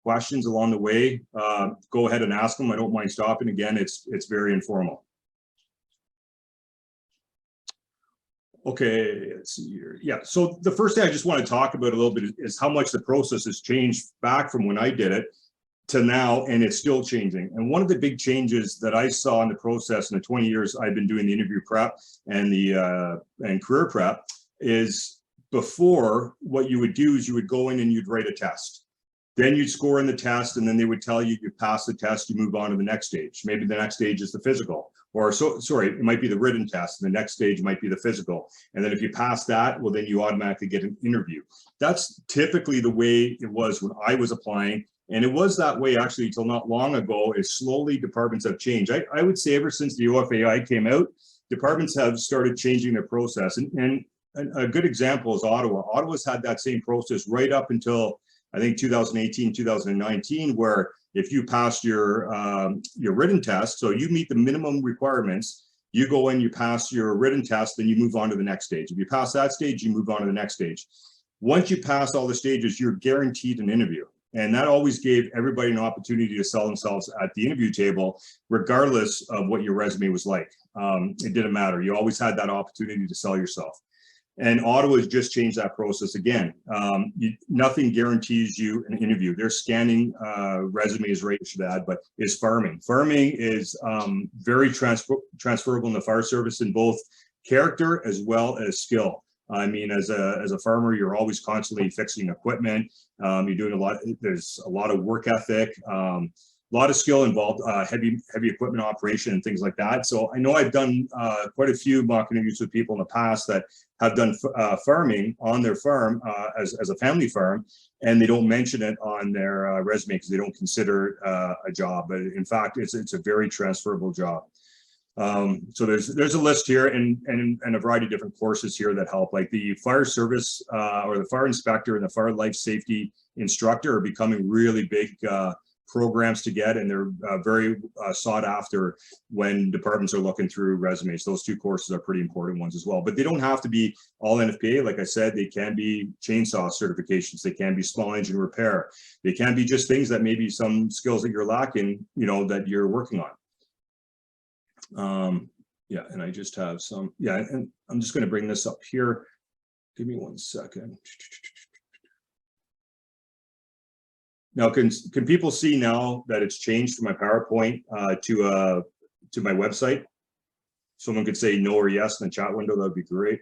questions along the way, go ahead and ask them. I don't mind stopping. Again, it's very informal. Okay, let's see here. Yeah, so the first thing I just want to talk about a little bit is how much the process has changed back from when I did it to now, and it's still changing. And one of the big changes that I saw in the process in the 20 years I've been doing the interview prep and the career prep is, before, what you would do is you would go in and you'd write a test. Then you'd score in the test, and then they would tell you you pass the test, you move on to the next stage. Maybe the next stage is the physical, or it might be the written test, and the next stage might be the physical. And then if you pass that, well, then you automatically get an interview. That's typically the way it was when I was applying. And it was that way actually until not long ago. Is slowly departments have changed. I would say ever since the OFAI came out, departments have started changing their process. And a good example is Ottawa. Ottawa's had that same process right up until, I think, 2018, 2019, where if you pass your written test, so you meet the minimum requirements, you go in, you pass your written test, then you move on to the next stage. If you pass that stage, you move on to the next stage. Once you pass all the stages, you're guaranteed an interview. And that always gave everybody an opportunity to sell themselves at the interview table, regardless of what your resume was like. It didn't matter. You always had that opportunity to sell yourself. And Ottawa has just changed that process again. Nothing guarantees you an interview. They're scanning resumes, right, I should add, but is farming. Farming is very transferable in the fire service in both character as well as skill. I mean, as a farmer, you're always constantly fixing equipment. You're doing a lot. There's a lot of work ethic, a lot of skill involved, heavy equipment operation and things like that. So I know I've done quite a few mock interviews with people in the past that have done farming on their farm as a family farm, and they don't mention it on their resume because they don't consider it a job. But in fact, it's a very transferable job. So there's a list here and a variety of different courses here that help, like the fire service or the fire inspector and the fire life safety instructor are becoming really big programs to get, and they're very sought after when departments are looking through resumes. Those two courses are pretty important ones as well, but they don't have to be all NFPA. Like I said, they can be chainsaw certifications, they can be small engine repair, they can be just things that maybe some skills that you're lacking, you know, that you're working on. Yeah, and I just have some, yeah, and I'm just going to bring this up here. Give me 1 second. Now, can people see now that it's changed from my PowerPoint to my website? Someone could say no or yes in the chat window. That would be great.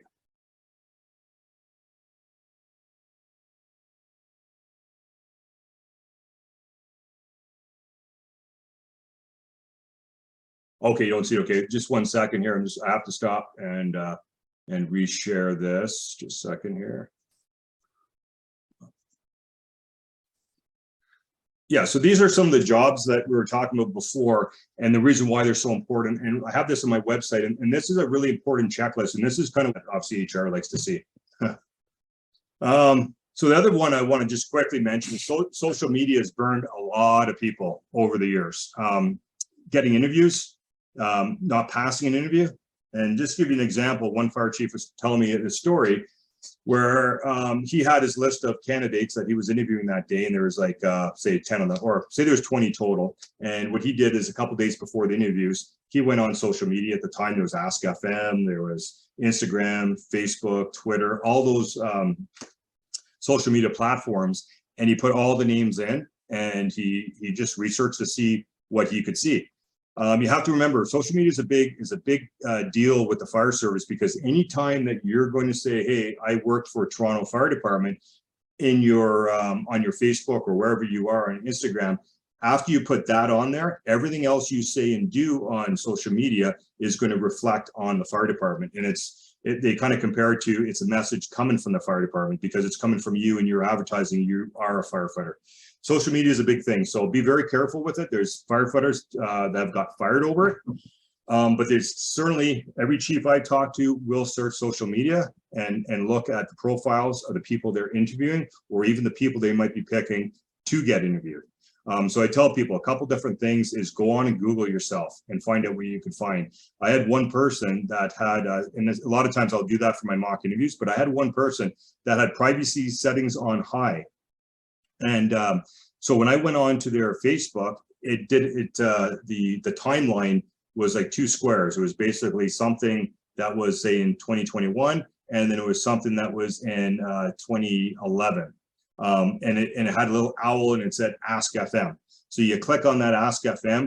Okay, you don't see it. Okay, just 1 second here. I have to stop and reshare this. Just a second here. Yeah, so these are some of the jobs that we were talking about before, and the reason why they're so important. And I have this on my website, and this is a really important checklist. And this is kind of what obviously HR likes to see. So the other one I want to just quickly mention is social media has burned a lot of people over the years. Getting interviews, not passing an interview. And just to give you an example, one fire chief was telling me a story where he had his list of candidates that he was interviewing that day, and there was like say 10 of them, or say there was 20 total. And what he did is a couple days before the interviews, he went on social media. At the time there was Ask FM, there was Instagram, Facebook, Twitter, all those social media platforms, and he put all the names in, and he just researched to see what he could see. You have to remember, social media is a big deal with the fire service, because anytime that you're going to say, hey, I worked for Toronto Fire Department in your on your Facebook or wherever you are on Instagram, after you put that on there, everything else you say and do on social media is going to reflect on the fire department. And they kind of compare it to, it's a message coming from the fire department because it's coming from you and you're advertising you are a firefighter. Social media is a big thing, so be very careful with it. There's firefighters that have got fired over it, but there's certainly, every chief I talk to will search social media and look at the profiles of the people they're interviewing, or even the people they might be picking to get interviewed. So I tell people a couple different things is go on and Google yourself and find out what you can find. I had one person that had, and a lot of times I'll do that for my mock interviews, but I had one person that had privacy settings on high. And So when I went on to their Facebook, the timeline was like two squares. It was basically something that was, say, in 2021, and then it was something that was in 2011. And it had a little owl and it said Ask FM. So you click on that Ask FM,